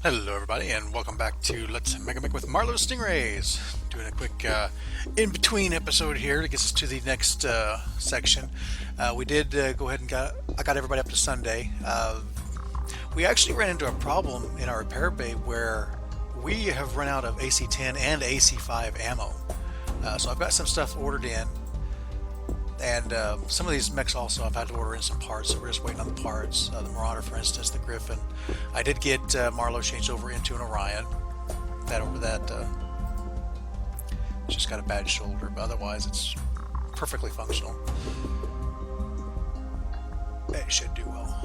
Hello everybody and welcome back to Let's Megamek with Marlow Stingrays. Doing a quick in-between episode here to get us to the next section. We did go ahead and I got everybody up to Sunday. We actually ran into a problem in our repair bay where we have run out of AC-10 and AC-5 ammo. So I've got some stuff ordered in. And some of these mechs also I've had to order in some parts, so we're just waiting on the parts. The Marauder, for instance, the Griffin. I did get Marlow changed over into an Orion. It's just got a bad shoulder, but otherwise it's perfectly functional. It should do well.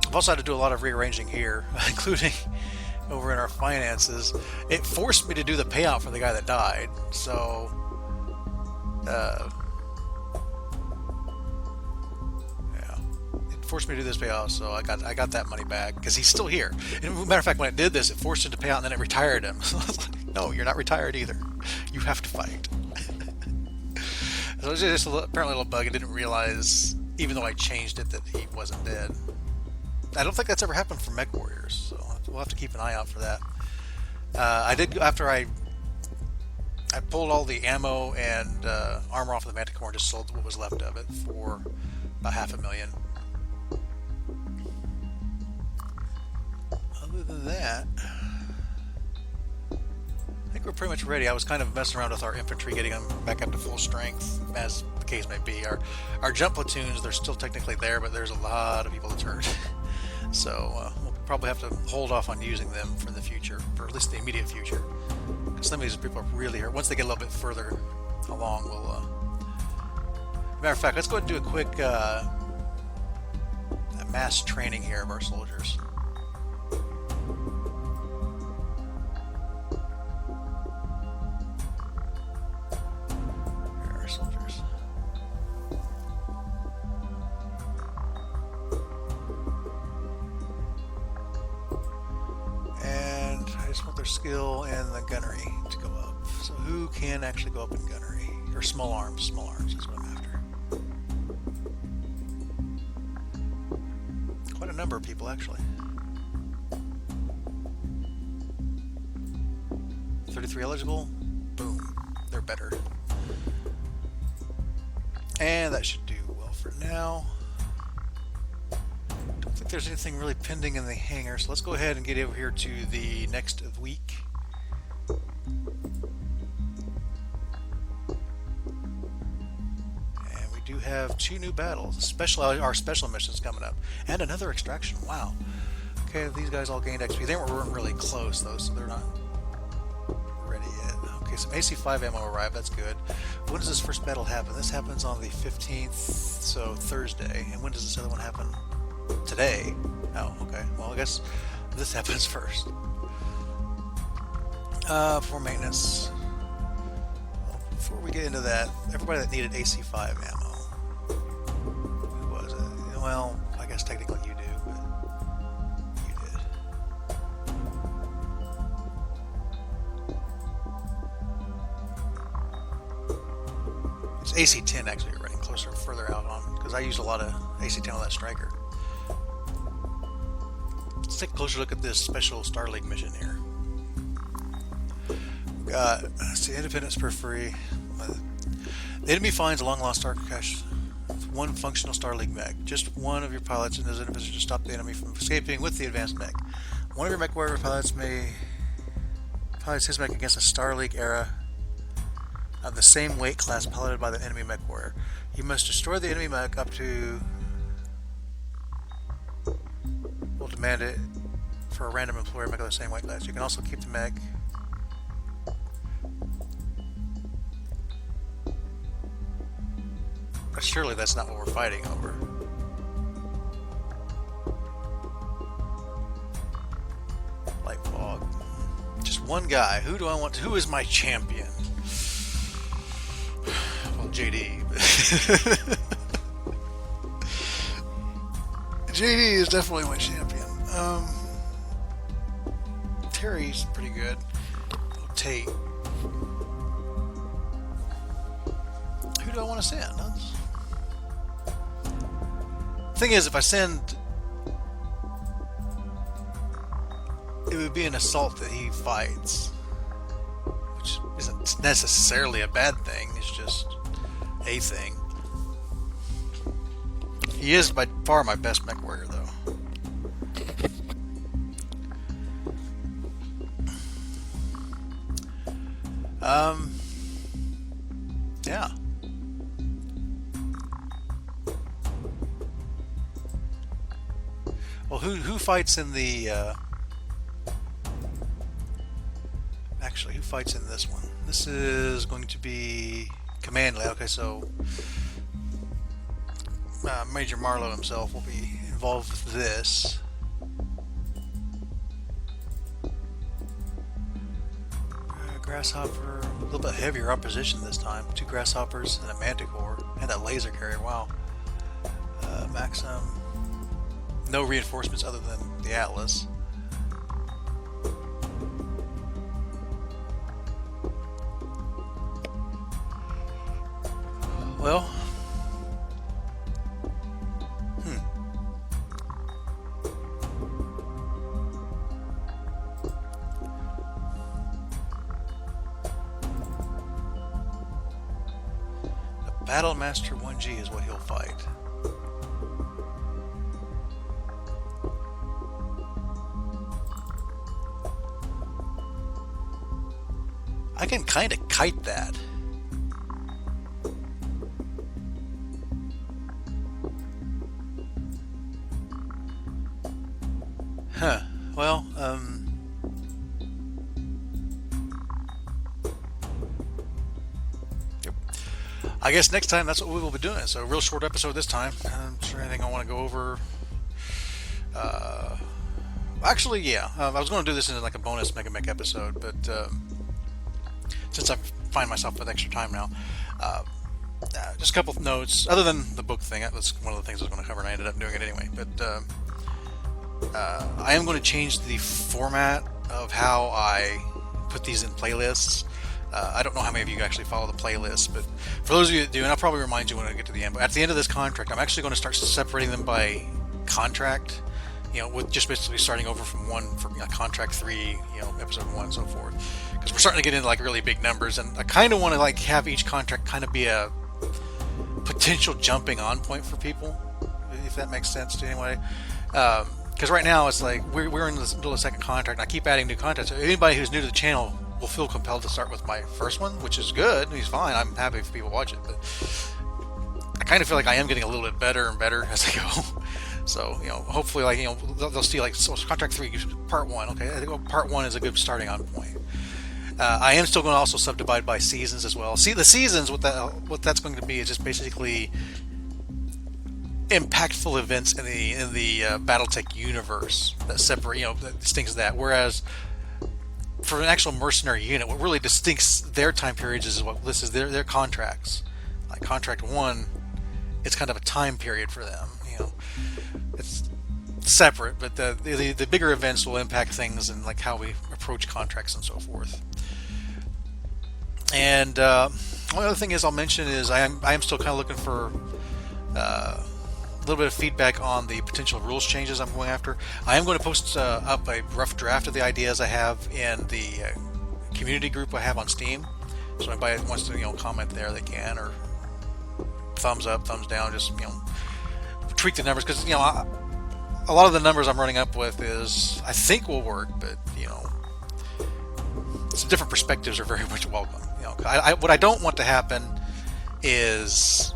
I've also had to do a lot of rearranging here, including over in our finances. It forced me to do the payout for the guy that died, so yeah, it forced me to do this payout, so I got that money back because he's still here. And matter of fact, when it did this, it forced him to pay out and then it retired him. So I was like, no, you're not retired either, you have to fight. So it was just apparently a little bug. I didn't realize, even though I changed it, that he wasn't dead. I don't think that's ever happened for Mech Warriors, so we'll have to keep an eye out for that. I did, after I pulled all the ammo and armor off of the Manticore and just sold what was left of it for about $500,000. Other than that, I think we're pretty much ready. I was kind of messing around with our infantry, getting them back up to full strength, as the case may be. Our jump platoons, they're still technically there, but there's a lot of people to turn. So we'll probably have to hold off on using them for the future, for at least the immediate future, because some of these people are really hurt. Once they get a little bit further along, we'll matter of fact, let's go ahead and do a quick mass training here of our soldiers. Here are our soldiers. Want their skill and the gunnery to go up. So who can actually go up in gunnery? Or small arms. Small arms is what I'm after. Quite a number of people, actually. 33 eligible. Boom. They're better. And that should do well for now. I don't think there's anything really pending in the hangar, so let's go ahead and get over here to the next week. And we do have 2 new battles. Our special missions coming up. And another extraction. Wow. Okay, these guys all gained XP. They weren't really close, though, so they're not ready yet. Okay, some AC-5 ammo arrived. That's good. When does this first battle happen? This happens on the 15th, so Thursday. And when does this other one happen? Today. Oh, okay. Well, I guess this happens first. For maintenance. Well, before we get into that, everybody that needed AC-5 ammo. Who was it? Well, I guess technically you do, but you did. It's AC-10 actually you're running closer, further out on, because I used a lot of AC-10 on that striker. Let's take a closer look at this special Star League mission here. We've got, let's see, Independence Periphery. The enemy finds a long-lost star cache with 1 functional Star League mech. Just one of your pilots is in a position to stop the enemy from escaping with the advanced mech. One of your mech warrior pilots may pilot his mech against a Star League era of the same weight class piloted by the enemy mech warrior. You must destroy the enemy mech up to... We'll demand it for a random employer mech of the same weight class. You can also keep the mech. But surely that's not what we're fighting over. Light fog. Just one guy. Who do I want to, who is my champion? Well, JD. JD is definitely my champion. Terry's pretty good. Oh, Tate. Who do I want to send? Thing is, if I send it would be an assault that he fights, which isn't necessarily a bad thing. It's just a thing. He is by far my best mech warrior, though. Yeah. Well, who fights in the? Actually, who fights in this one? This is going to be Command Lay. Okay, so Major Marlow himself will be involved with this. Grasshopper, a little bit heavier opposition this time. 2 grasshoppers and a manticore, and that laser carrier. Wow. Maxim. No reinforcements other than the Atlas. Well, Battle Master 1G is what he'll fight. I can kind of kite that. Huh. Well, I guess next time that's what we will be doing. So a real short episode this time. I'm sure anything I want to go over. Actually, yeah. I was going to do this in like a bonus Megamek episode, but since I find myself with extra time now, just a couple of notes. Other than the book thing, that's one of the things I was going to cover, and I ended up doing it anyway. But I am going to change the format of how I put these in playlists. I don't know how many of you actually follow the playlist, but for those of you that do, and I'll probably remind you when I get to the end, but at the end of this contract, I'm actually going to start separating them by contract, with just basically starting over from one, from contract 3, episode 1, and so forth, because we're starting to get into like really big numbers, and I kind of want to like have each contract kind of be a potential jumping on point for people, if that makes sense to anybody. Because right now it's like we're in the middle of the second contract, and I keep adding new content, so anybody who's new to the channel will feel compelled to start with my first one, which is good. He's fine. I'm happy if people watch it, but I kind of feel like I am getting a little bit better and better as I go. So, hopefully, like, they'll see, like, so contract 3, part 1. Okay, I think part 1 is a good starting on point. I am still going to also subdivide by seasons as well. See, the seasons, what that's going to be is just basically impactful events in the BattleTech universe that separate, that distinguish that. Whereas for an actual mercenary unit, what really distincts their time periods is what this is their contracts. Like contract 1, it's kind of a time period for them. It's separate, but the bigger events will impact things and like how we approach contracts and so forth. And one other thing is I'll mention is I am still kind of looking for a little bit of feedback on the potential rules changes I'm going after. I am going to post up a rough draft of the ideas I have in the community group I have on Steam. So anybody that wants to comment there, they can, or thumbs up, thumbs down, just tweak the numbers, because a lot of the numbers I'm running up with is I think will work, but some different perspectives are very much welcome. What I don't want to happen is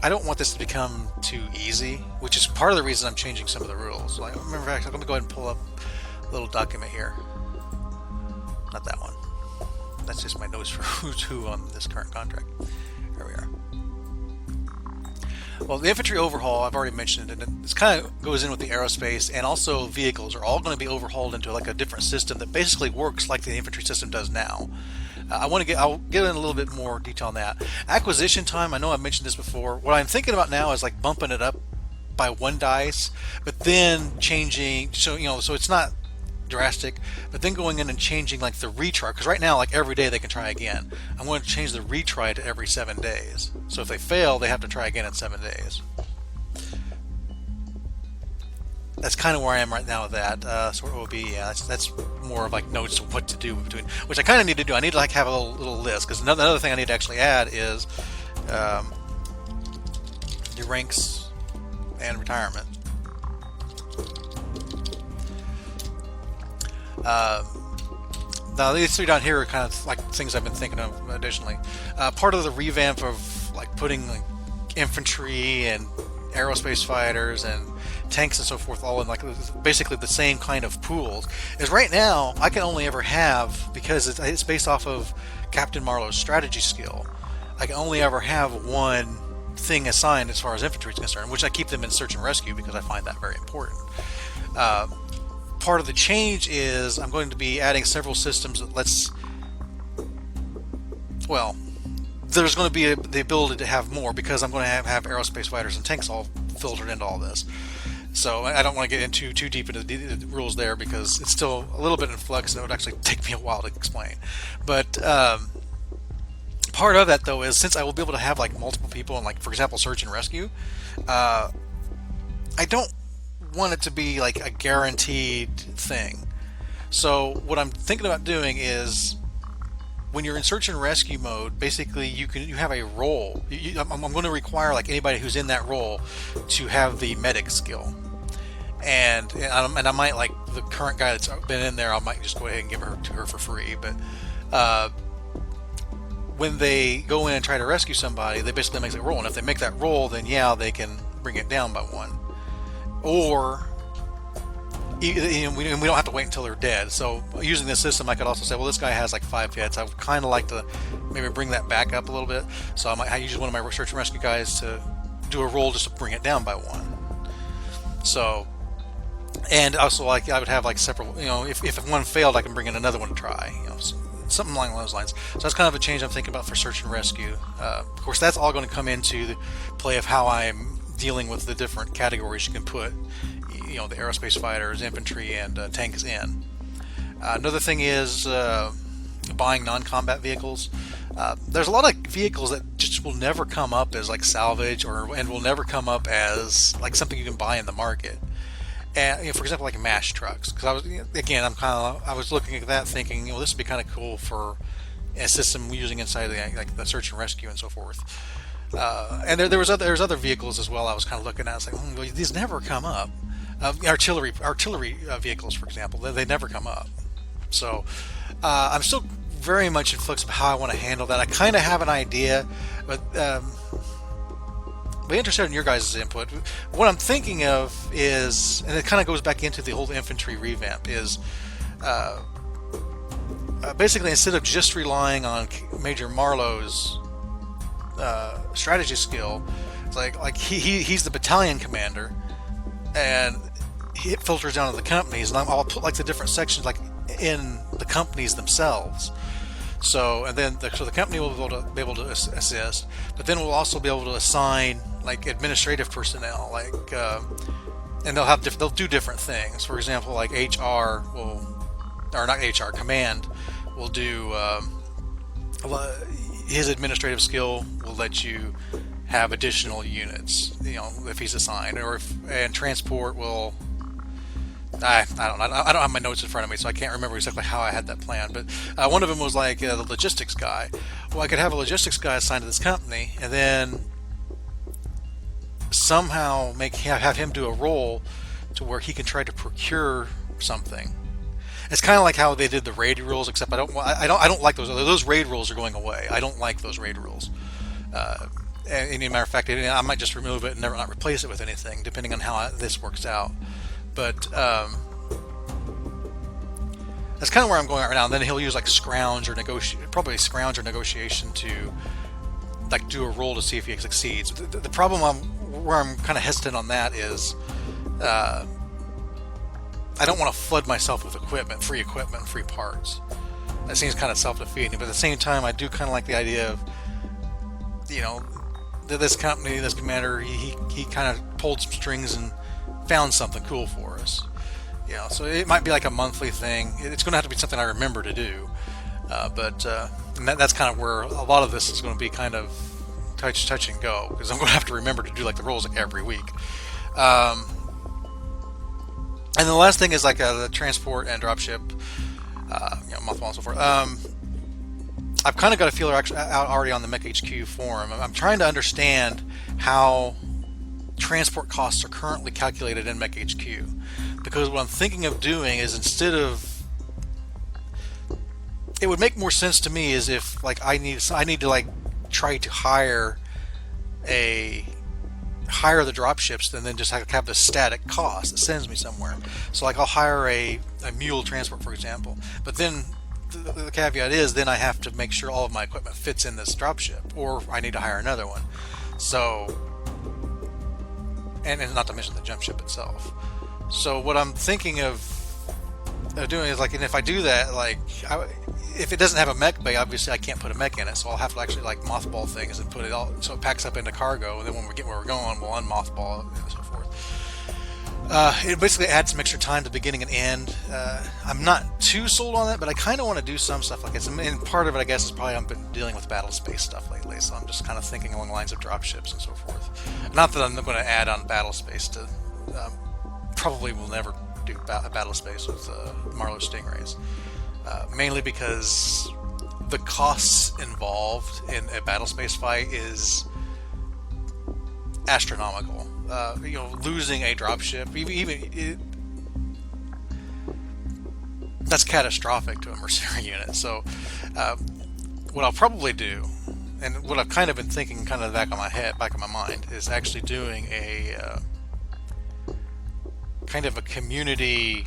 I don't want this to become too easy, which is part of the reason I'm changing some of the rules. Like, remember, I'm going to go ahead and pull up a little document here. Not that one. That's just my notes for who's who on this current contract. There we are. Well, the infantry overhaul, I've already mentioned it, and this kind of goes in with the aerospace, and also vehicles are all going to be overhauled into like a different system that basically works like the infantry system does now. I'll get in a little bit more detail on that. Acquisition time, I know I've mentioned this before. What I'm thinking about now is like bumping it up by 1 dice, but then changing, so it's not drastic, but then going in and changing like the retry, because right now like every day they can try again. I'm going to change the retry to every 7 days, so if they fail they have to try again in 7 days. that's kind of where I am right now with that. Sort of OB, yeah, that's more of like notes of what to do between, which I kind of need to do. I need to like have a little list, because another thing I need to actually add is your ranks and retirement. Now these three down here are kind of like things I've been thinking of additionally. Part of the revamp of like putting like infantry and aerospace fighters and tanks and so forth all in like basically the same kind of pools is right now I can only ever have, because it's based off of Captain Marlow's strategy skill, I can only ever have one thing assigned as far as infantry is concerned, which I keep them in search and rescue because I find that very important. Part of the change is I'm going to be adding several systems that there's going to be the ability to have more, because I'm going to have aerospace fighters and tanks all filtered into all this. So I don't want to get into too deep into the rules there, because it's still a little bit in flux and it would actually take me a while to explain. But part of that though is, since I will be able to have like multiple people and like, for example, search and rescue, I don't want it to be like a guaranteed thing. So what I'm thinking about doing is, when you're in search and rescue mode, basically you have a role. I'm going to require like anybody who's in that role to have the medic skill, and I might, like the current guy that's been in there, I might just go ahead and give her to her for free. But when they go in and try to rescue somebody, they basically make a roll, and if they make that roll, then yeah, they can bring it down by one. Or we don't have to wait until they're dead. So using this system, I could also say, well, this guy has like 5 hits. I would kind of like to maybe bring that back up a little bit. So I use one of my search and rescue guys to do a roll just to bring it down by one. So, and also like I would have like several, if one failed, I can bring in another one to try, something along those lines. So that's kind of a change I'm thinking about for search and rescue. Of course, that's all going to come into the play of how I'm dealing with the different categories you can put, the aerospace fighters, infantry, and tanks in. Another thing is buying non-combat vehicles. There's a lot of vehicles that just will never come up as like salvage, and will never come up as like something you can buy in the market. And for example, like MASH trucks, because I was looking at that thinking, this would be kind of cool for a system using inside the search and rescue and so forth. And there's other vehicles as well I was kind of looking at. It's like, these never come up. Artillery vehicles, for example, they never come up. So I'm still very much in flux of how I want to handle that. I kind of have an idea, but be interested in your guys' input. What I'm thinking of is, and it kind of goes back into the whole infantry revamp, is basically, instead of just relying on Major Marlow's strategy skill, it's like he's the battalion commander, and it filters down to the companies, and I'll put like the different sections like in the companies themselves. So, and then the company will be able to assist, but then we'll also be able to assign like administrative personnel, like and they'll do different things. For example, like command will do his administrative skill will let you have additional units, if he's assigned, and transport will. I don't have my notes in front of me, so I can't remember exactly how I had that planned. But one of them was like the logistics guy. Well, I could have a logistics guy assigned to this company, and then somehow have him do a role to where he can try to procure something. It's kind of like how they did the raid rules, except I don't like those. Those raid rules are going away. I don't like those raid rules. And as a matter of fact, I might just remove it and not replace it with anything, depending on how this works out. But that's kind of where I'm going right now. And then he'll use like scrounge or negotiation to like do a roll to see if he succeeds. The problem where I'm kind of hesitant on that is I don't want to flood myself with free equipment, free parts. That seems kind of self-defeating. But at the same time, I do kind of like the idea of, this company, this commander, he kind of pulled some strings and found something cool for us. So it might be like a monthly thing. It's going to have to be something I remember to do. But that's kind of where a lot of this is going to be kind of touch and go, because I'm going to have to remember to do like the rolls like every week. And the last thing is like the transport and dropship, mothball and so forth. I've kind of got a feeler out already on the Mech HQ forum. I'm trying to understand how transport costs are currently calculated in Mech HQ, because what I'm thinking of doing is, instead of, it would make more sense to me is if like I need to like try to hire the dropships and then just have the static cost that sends me somewhere. So like I'll hire a mule transport, for example, but then the caveat is then I have to make sure all of my equipment fits in this dropship, or I need to hire another one. So, and not to mention the jump ship itself. So what I'm thinking of doing is like, and if I do that, like if it doesn't have a mech bay, obviously I can't put a mech in it, so I'll have to actually like mothball things and put it all so it packs up into cargo, and then when we get where we're going, we'll unmothball it and so forth. It basically adds some extra time to beginning and end. I'm not too sold on that, but I kind of want to do some stuff like this. And part of it, I guess, is probably I've been dealing with battle space stuff lately, so I'm just kind of thinking along the lines of dropships and so forth. Not that I'm going to add on battle space to. Probably will never do battle space with Marlow Stingrays, mainly because the costs involved in a battle space fight is astronomical. Losing a dropship, that's catastrophic to a mercenary unit. So, what I'll probably do, and what I've kind of been thinking, kind of back of my mind, is actually doing a kind of a community,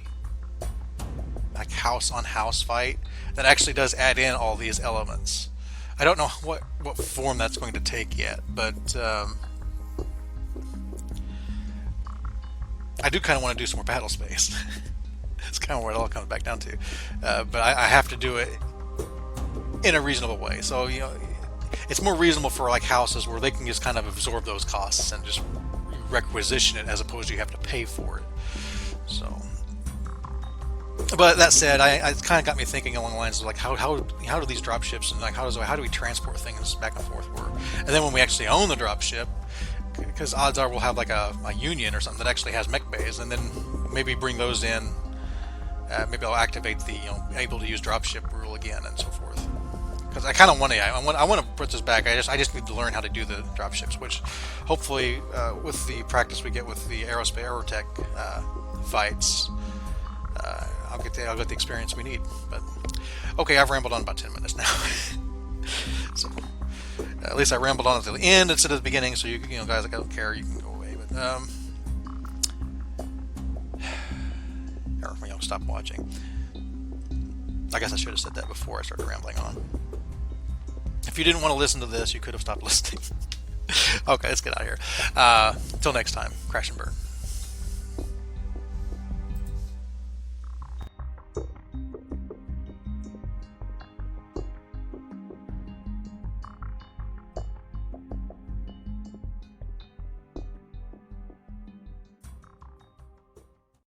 like house-on-house fight that actually does add in all these elements. I don't know what form that's going to take yet, but I do kind of want to do some more battle space. That's kind of what it all comes back down to. But I have to do it in a reasonable way. So, it's more reasonable for like houses where they can just kind of absorb those costs and just requisition it, as opposed to you have to pay for it. So, but that said, it kind of got me thinking along the lines of like how do these dropships and like how do we transport things back and forth work? And then when we actually own the dropship, because odds are we'll have like a union or something that actually has mech bays, and then maybe bring those in. Maybe I'll activate the able to use dropship rule again and so forth. Because I kind of want to. I want to put this back. I just need to learn how to do the dropships, which hopefully with the practice we get with the aerotech fights, I'll get the experience we need. But okay, I've rambled on about 10 minutes now. So at least I rambled on until the end instead of the beginning. So you guys that don't care, you can go away. But or stop watching. I guess I should have said that before I started rambling on. If you didn't want to listen to this, you could have stopped listening. Okay, let's get out of here. Till next time, crash and burn.